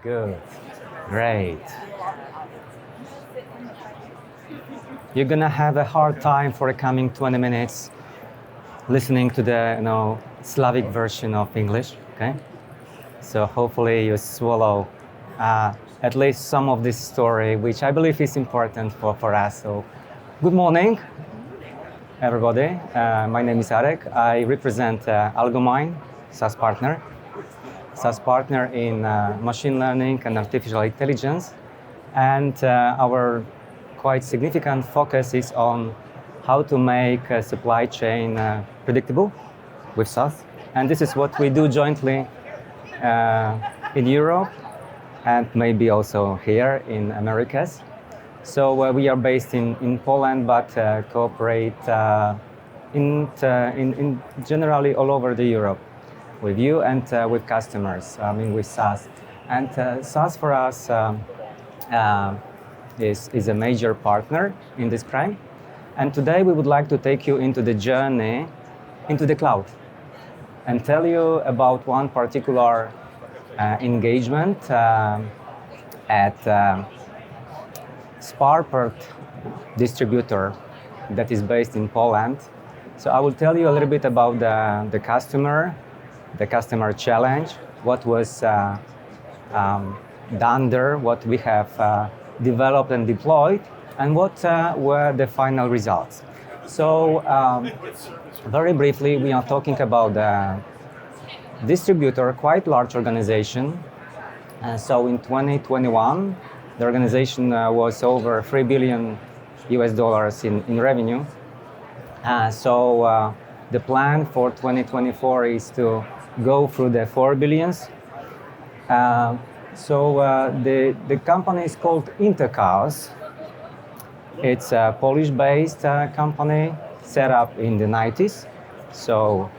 Good. Great. You're gonna have a hard time for the coming 20 minutes listening to the Slavic version of English, okay? So hopefully you swallow at least some of this story, which I believe is important for us. So good morning, everybody. My name is Arek. I represent Algomine, SAS partner in machine learning and artificial intelligence. And our quite significant focus is on how to make a supply chain predictable with SAS. And this is what we do jointly in Europe and maybe also here in Americas. So we are based in Poland, but cooperate in generally all over the Europe with you and with customers, with SAS. And SAS for us is a major partner in this crime. And today we would like to take you into the journey into the cloud and tell you about one particular engagement at Sparpert distributor that is based in Poland. So I will tell you a little bit about the customer challenge, what was done there, what we have developed and deployed, and what were the final results. So very briefly, we are talking about the distributor, quite large organization. So in 2021, the organization was over $3 billion in revenue. So the plan for 2024 is to go through the 4 billions. So the company is called Intercars. It's a Polish-based company set up in the 90s. So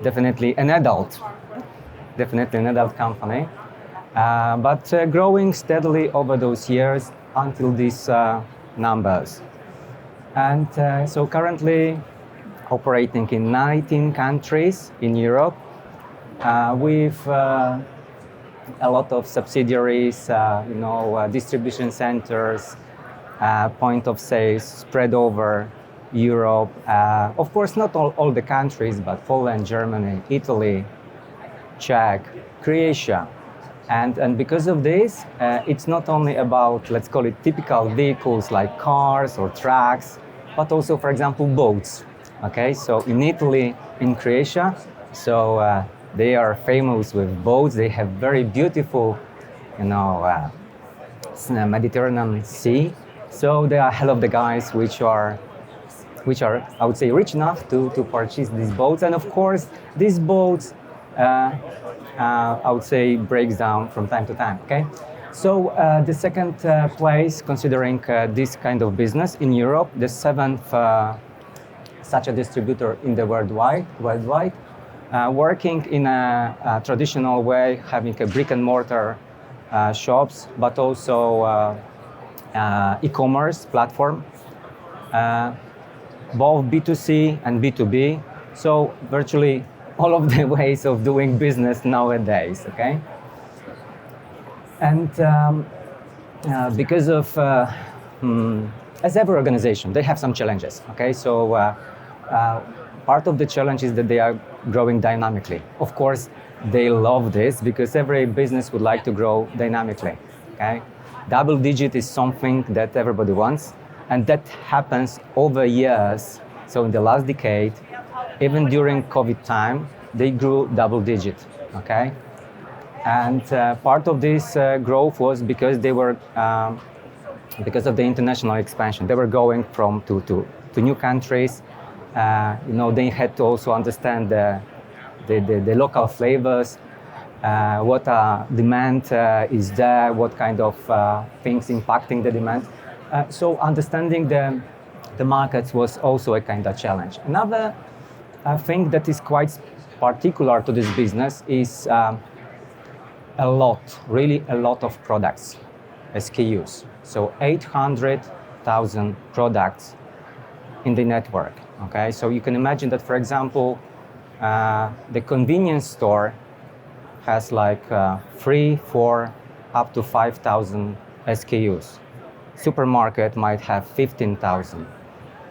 definitely an adult company, but growing steadily over those years until these numbers. And so currently operating in 19 countries in Europe with a lot of subsidiaries, distribution centers, point of sales spread over Europe. Of course, not all the countries, but Poland, Germany, Italy, Czech, Croatia. And because of this, it's not only about, let's call it, typical vehicles like cars or trucks, but also, for example, boats. Okay, so in Italy, in Croatia, so they are famous with boats. They have very beautiful, Mediterranean Sea. So there are a hell of the guys which are, I would say, rich enough to purchase these boats. And of course, these boats, I would say, breaks down from time to time, okay? So the second place, considering this kind of business in Europe, the seventh such a distributor in the worldwide, working in a traditional way, having a brick and mortar shops, but also e-commerce platform, both B2C and B2B. So virtually all of the ways of doing business nowadays, okay? And because of, as every organization, they have some challenges, okay? So part of the challenge is that they are growing dynamically. Of course, they love this because every business would like to grow dynamically, okay? Double digit is something that everybody wants, and that happens over years. So in the last decade, even during COVID time, they grew double digit, okay? And part of this growth was because they were, because of the international expansion. They were going from to new countries. They had to also understand the local flavors, what demand is there, what kind of things impacting the demand. So understanding the markets was also a kind of challenge. Another thing that is quite particular to this business is really a lot of products, SKUs. So 800,000 products in the network, okay? So you can imagine that, for example, the convenience store has like 3-4 up to 5,000 SKUs. Supermarket might have 15,000.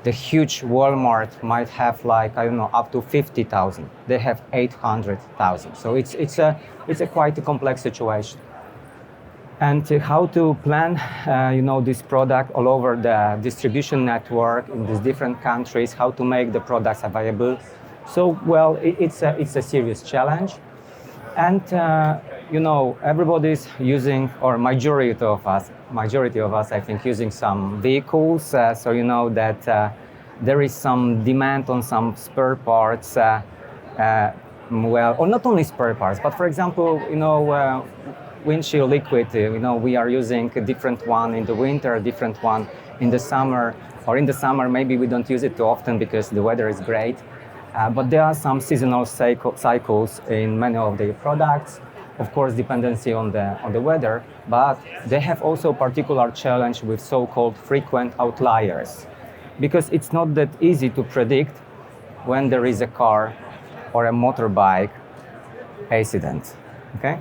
The huge Walmart might have like, I don't know, up to 50,000. They have 800,000. So it's a quite a complex situation. And how to plan, this product all over the distribution network in these different countries, how to make the products available. So, well, it's a serious challenge. And, everybody's using, or majority of us, I think, using some vehicles. So you know that there is some demand on some spare parts. Or not only spare parts, but for example, windshield liquid, we are using a different one in the winter, a different one in the summer, or in the summer maybe we don't use it too often because the weather is great. But there are some seasonal cycles in many of the products, of course dependency on the weather, but they have also particular challenge with so-called frequent outliers, because it's not that easy to predict when there is a car or a motorbike accident, okay?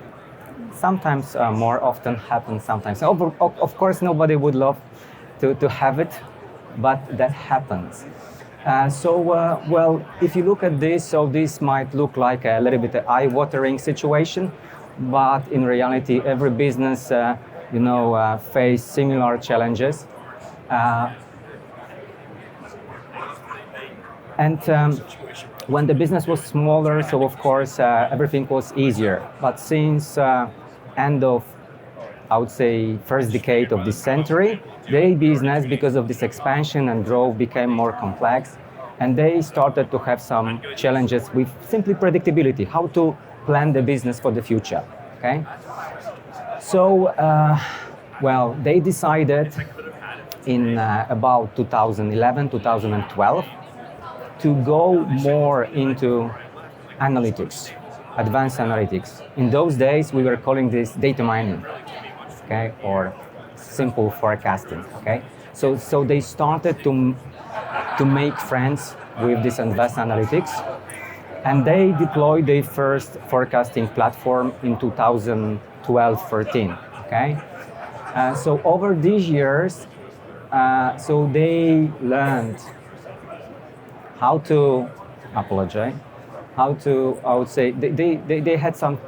Sometimes more often happens sometimes. Of course, nobody would love to have it, but that happens. Well, if you look at this, so this might look like a little bit eye-watering situation, but in reality, every business, face similar challenges. When the business was smaller, so of course everything was easier. But since end of, I would say, first decade of this century, their business, because of this expansion and growth, became more complex, and they started to have some challenges with simply predictability, how to plan the business for the future. Okay, so well, they decided in about 2011, 2012. To go more into analytics, advanced analytics. In those days, we were calling this data mining, okay, or simple forecasting, okay. So they started to make friends with this advanced analytics, and they deployed their first forecasting platform in 2012-13, okay. So over these years, so they learned how to I would say, they had some,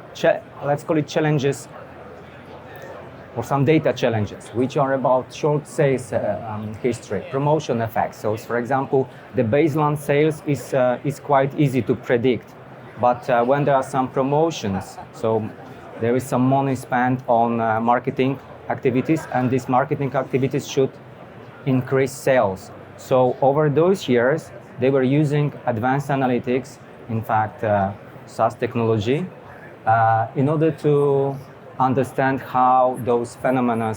let's call it challenges, or some data challenges, which are about short sales history, promotion effects. So for example, the baseline sales is quite easy to predict, but when there are some promotions, so there is some money spent on marketing activities, and these marketing activities should increase sales. So over those years, they were using advanced analytics, in fact, SAS technology, in order to understand how those phenomena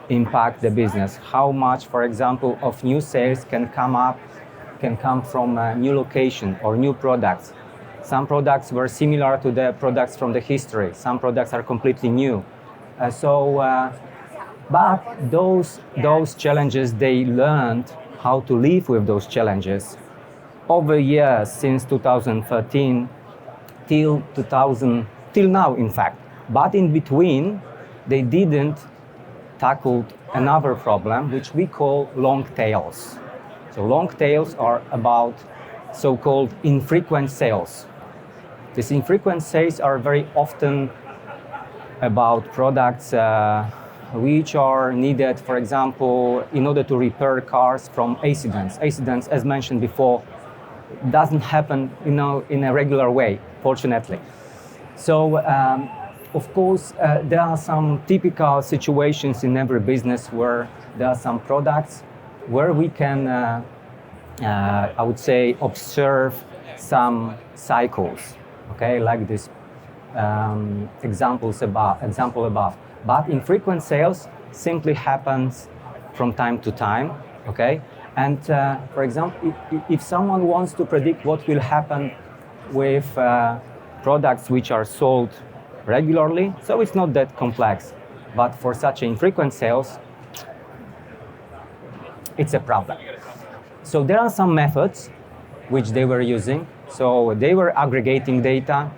impact the business. How much, for example, of new sales can come from a new location or new products. Some products were similar to the products from the history. Some products are completely new. But those challenges, they learned how to live with those challenges over years, since 2013 till now, in fact. But in between, they didn't tackle another problem, which we call long tails. So long tails are about so-called infrequent sales. These infrequent sales are very often about products which are needed, for example, in order to repair cars from accidents. Accidents, as mentioned before, doesn't happen, in a regular way, fortunately. So, of course, there are some typical situations in every business where there are some products where we can, I would say, observe some cycles, okay, like this example above. But infrequent sales simply happens from time to time, okay? And for example, if someone wants to predict what will happen with products which are sold regularly, so it's not that complex. But for such infrequent sales, it's a problem. So there are some methods which they were using. So they were aggregating data,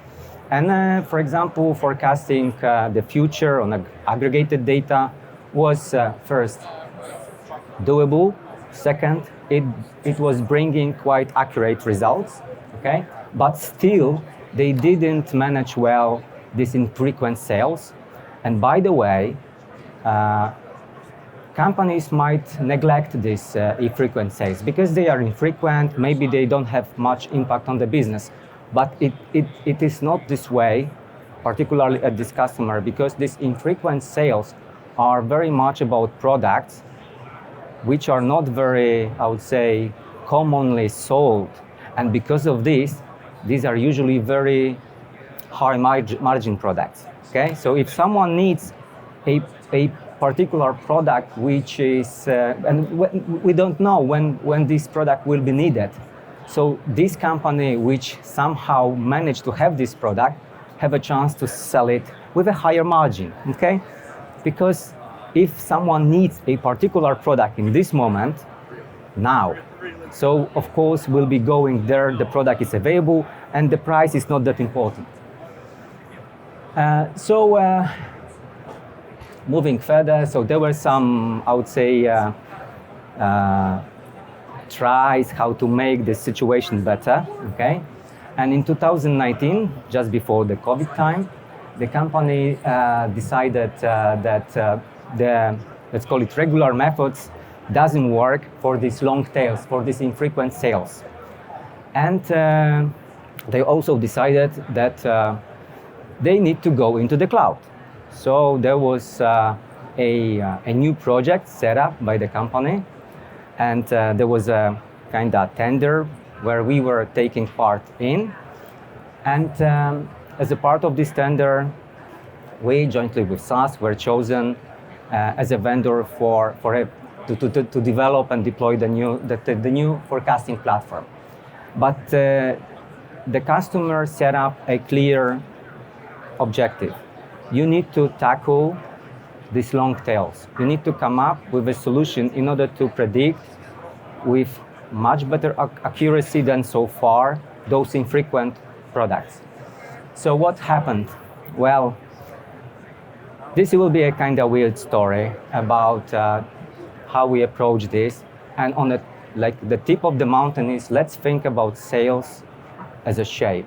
And for example, forecasting the future on aggregated data was first doable. Second, it was bringing quite accurate results, okay? But still, they didn't manage well these infrequent sales. And by the way, companies might neglect these infrequent sales because they are infrequent, maybe they don't have much impact on the business. But it is not this way, particularly at this customer, because these infrequent sales are very much about products which are not very, I would say, commonly sold. And because of this, these are usually very high margin products, okay? So if someone needs a particular product which is, and we don't know when this product will be needed. So this company which somehow managed to have this product have a chance to sell it with a higher margin, okay? Because if someone needs a particular product in this moment, now, so of course we'll be going there, the product is available and the price is not that important. Moving further, so there were some, I would say, tries how to make the situation better, okay? And in 2019, just before the COVID time, the company decided that the, let's call it regular methods, doesn't work for these long tails, for these infrequent sales. And they also decided that they need to go into the cloud. So there was a new project set up by the company, and there was a kind of tender where we were taking part in. And as a part of this tender, we jointly with SAS were chosen as a vendor to develop and deploy the new forecasting platform. But the customer set up a clear objective. You need to tackle these long tails. You need to come up with a solution in order to predict with much better accuracy than so far those infrequent products. So what happened? Well, this will be a kind of weird story about how we approach this. And on the tip of the mountain is, let's think about sales as a shape.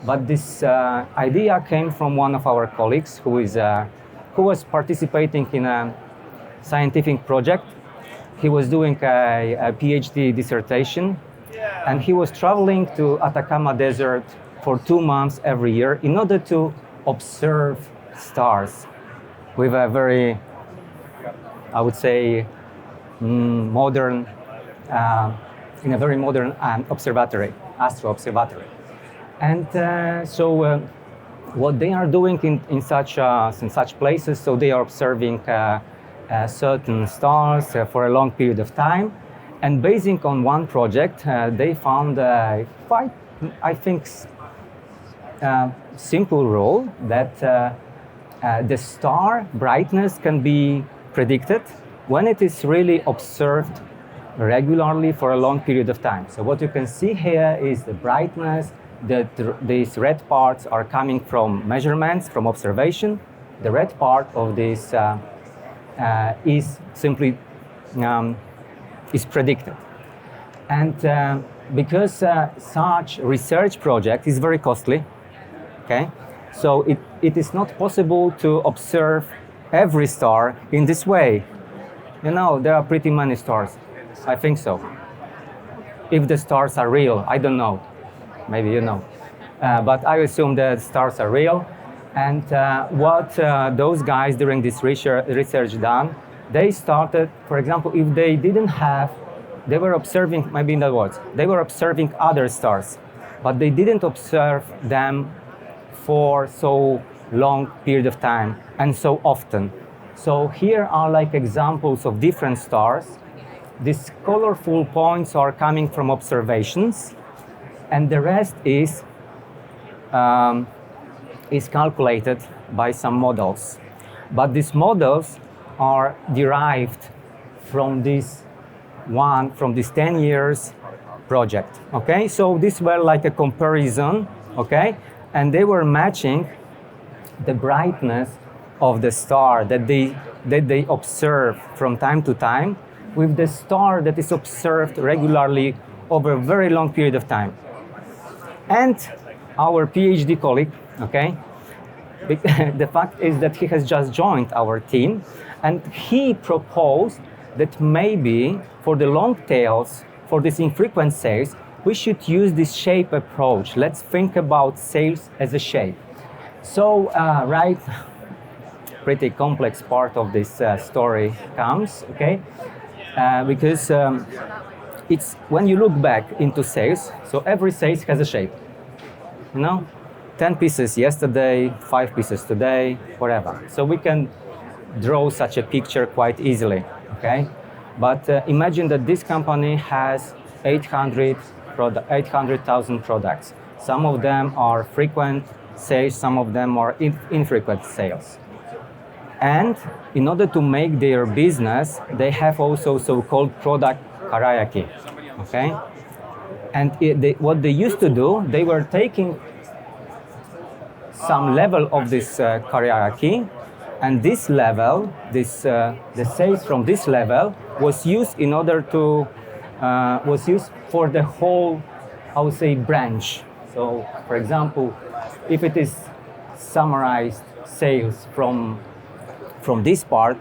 But this idea came from one of our colleagues who was participating in a scientific project. He was doing a PhD dissertation, and he was traveling to Atacama Desert for 2 months every year in order to observe stars with a very, I would say, modern, in a very modern observatory, astro observatory. And so what they are doing in such places, so they are observing certain stars for a long period of time. And basing on one project, they found quite, I think, simple rule that the star brightness can be predicted when it is really observed regularly for a long period of time. So what you can see here is the brightness, that these red parts are coming from measurements, from observation. The red part of this is simply is predicted. And because such research project is very costly, okay, so it is not possible to observe every star in this way. You know, there are pretty many stars. I think so. If the stars are real, I don't know. Maybe you know. But I assume that stars are real. And what those guys during this research done, they started, for example, if they didn't have, they were observing, maybe in other words, they were observing other stars, but they didn't observe them for so long period of time and so often. So here are like examples of different stars. These colorful points are coming from observations, and the rest is calculated by some models. But these models are derived from this 10 years project, okay? So these were like a comparison, okay? and they were matching the brightness of the star that they observe from time to time with the star that is observed regularly over a very long period of time. And our PhD colleague, okay, the fact is that he has just joined our team, and he proposed that maybe for the long tails, for these infrequent sails, we should use this shape approach. Let's think about sails as a shape. So, right, pretty complex part of this story comes, okay? Because it's when you look back into sails, so every sail has a shape, you know? 10 pieces yesterday, 5 pieces today, whatever. So we can draw such a picture quite easily, okay? But imagine that this company has 800,000 products. Some of them are frequent sales, some of them are infrequent sales. And in order to make their business, they have also so-called product hierarchy, okay? And what they used to do, they were taking some level of this hierarchy, and this level, the sales from this level was used in order to was used for the whole, I would say, branch. So, for example, if it is summarized sales from this part,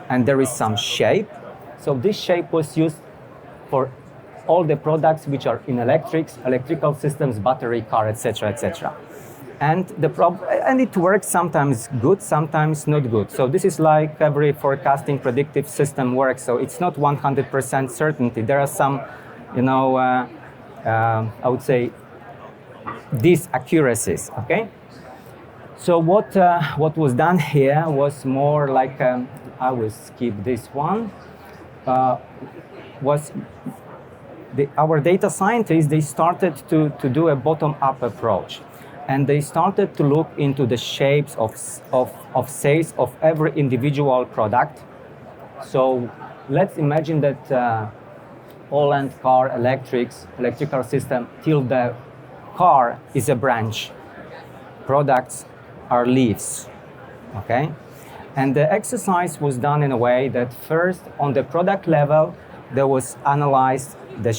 and there is some shape, so this shape was used for all the products which are in electrical systems, battery, car, etc., etc. And it works sometimes good, sometimes not good. So this is like every forecasting predictive system works. So it's not 100% certainty. There are some, I would say, these accuracies. Okay. So what was done here was more like I will skip this one. Our data scientists, they started to do a bottom-up approach. And they started to look into the shapes of sales of every individual product. So let's imagine that all-end car electrical system, till the car is a branch. Products are leaves, okay? And the exercise was done in a way that first, on the product level, there was analyzed the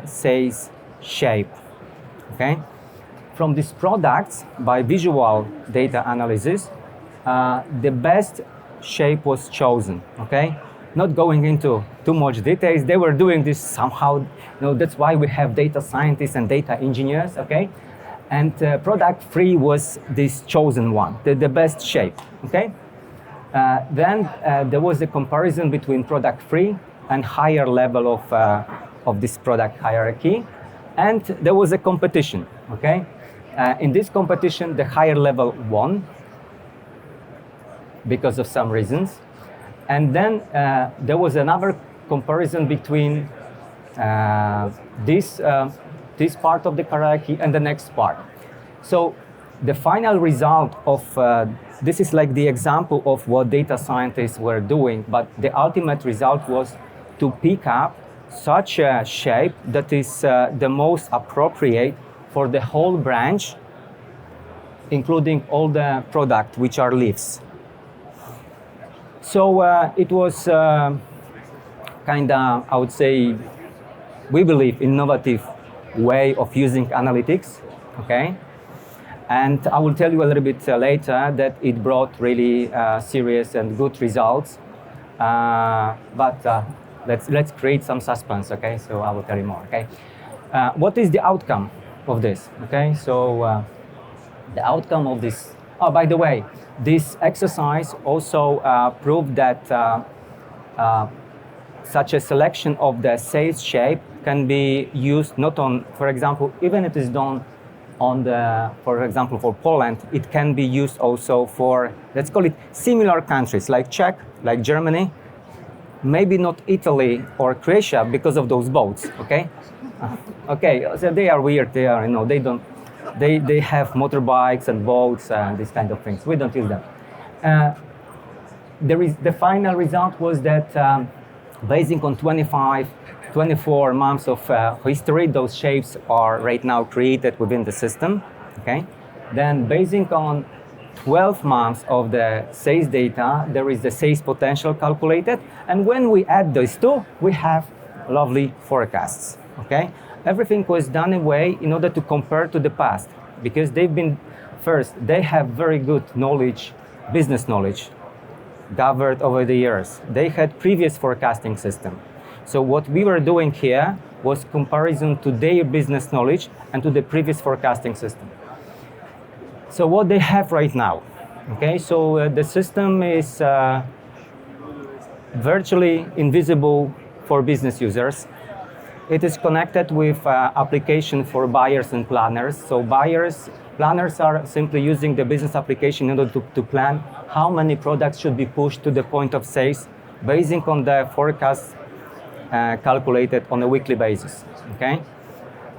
sales shape, okay? From these products, by visual data analysis, the best shape was chosen, okay? Not going into too much details, they were doing this somehow, that's why we have data scientists and data engineers, okay? And product 3 was this chosen one, the best shape, okay? Then there was a comparison between product 3 and higher level of this product hierarchy, and there was a competition, okay? In this competition, the higher level won because of some reasons. And then there was another comparison between this part of the hierarchy and the next part. So the final result of this is like the example of what data scientists were doing, but the ultimate result was to pick up such a shape that is the most appropriate for the whole branch, including all the product which are leaves. So it was kind of, I would say, we believe, innovative way of using analytics, okay? And I will tell you a little bit later that it brought really serious and good results. But let's create some suspense, okay? So I will tell you more, okay? What is the outcome of this, okay? So the outcome of this, oh, by the way, this exercise also proved that such a selection of the sales shape can be used not on, for example, even if it is done on the, for example, for Poland, it can be used also for, let's call it similar countries like Czech, like Germany, maybe not Italy or Croatia because of those boats, okay? Okay, so they are weird, they are, they have motorbikes and boats and these kind of things. We don't use them. The final result was that based on 24 months of history, those shapes are right now created within the system. Okay? Then basing on 12 months of the sales data, there is the sales potential calculated. And when we add those two, we have lovely forecasts. Okay? Everything was done in a way in order to compare to the past, because they have very good knowledge, business knowledge, gathered over the years. They had previous forecasting system. So what we were doing here was comparison to their business knowledge and to the previous forecasting system. So what they have right now, okay, so the system is virtually invisible for business users. It is connected with application for buyers and planners. So planners are simply using the business application in order to plan how many products should be pushed to the point of sales, basing on the forecast calculated on a weekly basis. Okay.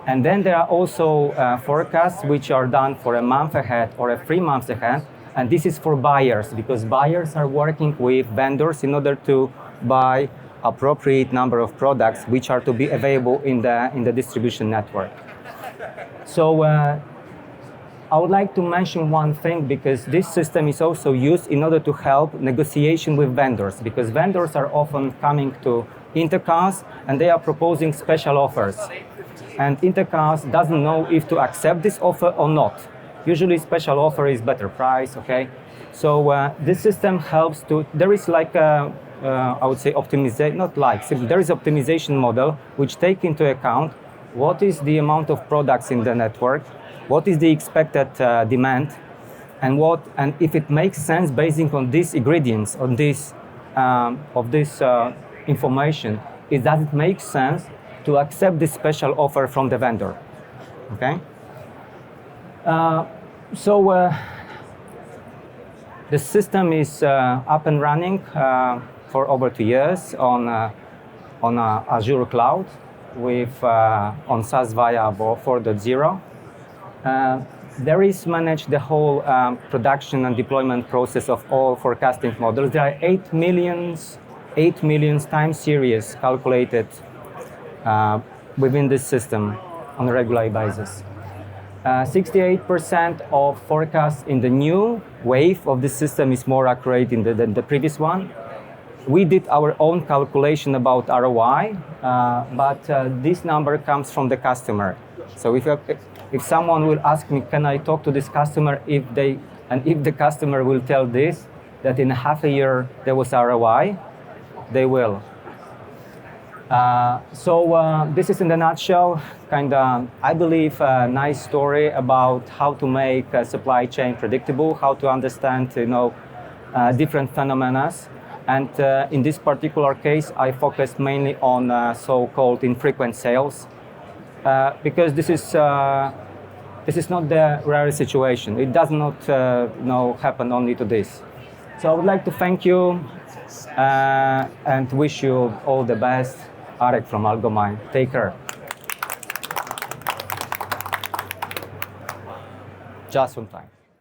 And then there are also forecasts which are done for a month ahead or 3 months ahead. And this is for buyers, because buyers are working with vendors in order to buy appropriate number of products which are to be available in the distribution network. So I would like to mention one thing, because this system is also used in order to help negotiation with vendors, because vendors are often coming to Intercars and they are proposing special offers. And Intercars doesn't know if to accept this offer or not. Usually special offer is better price, okay? So this system helps to, there is like a, I would say optimization, not like, simply there is optimization model which take into account what is the amount of products in the network, what is the expected demand, and if it makes sense basing on these ingredients, on this, information, does it make sense to accept this special offer from the vendor, okay? The system is up and running for over 2 years on Azure Cloud with on SAS via 4.0. There is managed the whole production and deployment process of all forecasting models. There are 8 million time series calculated within this system on a regular basis. 68% of forecasts in the new wave of the system is more accurate than the previous one. We did our own calculation about ROI, but this number comes from the customer. So if someone will ask me, can I talk to this customer, if the customer will tell this, that in half a year there was ROI, they will. This is in a nutshell, kind of, I believe, a nice story about how to make a supply chain predictable, how to understand, different phenomena. And in this particular case, I focused mainly on so-called infrequent sales, because this is not the rare situation. It does not happen only to this. So I would like to thank you and wish you all the best. Arek from Algomine. Take care. Just one time.